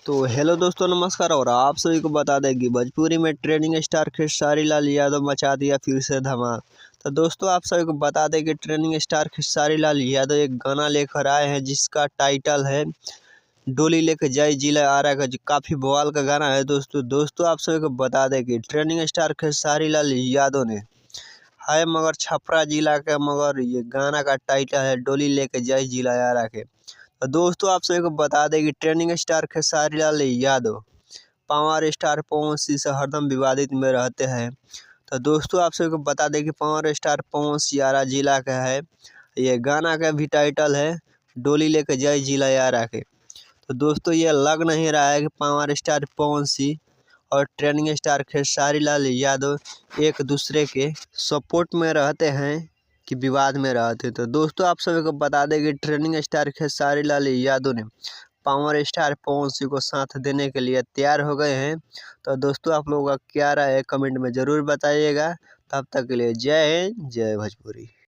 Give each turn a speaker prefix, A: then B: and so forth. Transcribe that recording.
A: तो हेलो दोस्तों, नमस्कार। और आप सभी को बता दें कि भोजपुरी में ट्रेंडिंग स्टार खेसारी लाल यादव मचा दिया फिर से धमाल। तो दोस्तों, आप सभी को बता दें कि ट्रेंडिंग स्टार खेसारी लाल यादव एक गाना लेकर आए हैं जिसका टाइटल है डोली लेके जय जिला आरा का, जो काफ़ी बवाल का गाना है। दोस्तों आप सभी को बता दें कि ट्रेंडिंग स्टार खेसारी लाल यादव ने है मगर छपरा जिला का, मगर ये गाना का टाइटल है डोली लेके जय जिला आरा के। तो दोस्तों आप सभी को बता दें कि trending star Khesari Lal Yadav power star Pawan Singh से हरदम विवादित में रहते हैं। तो दोस्तों आप सभी को बता दें कि पावर स्टार पवन सिंह आरा जिला का है। ये गाना का भी टाइटल है डोली लेके जय जिला आरा के। तो दोस्तों ये लग नहीं रहा है कि पावर स्टार पवन सिंह और ट्रेंडिंग स्टार खेसारी लाल यादव एक दूसरे के सपोर्ट में रहते हैं कि विवाद में रहते। तो दोस्तों आप सभी को बता दें कि ट्रेंडिंग स्टार खेसारी लाल यादव ने पावर स्टार पवन सिंह को साथ देने के लिए तैयार हो गए हैं। तो दोस्तों आप लोगों का क्या राय है कमेंट में ज़रूर बताइएगा। तब तक के लिए जय हिंद, जय भोजपुरी।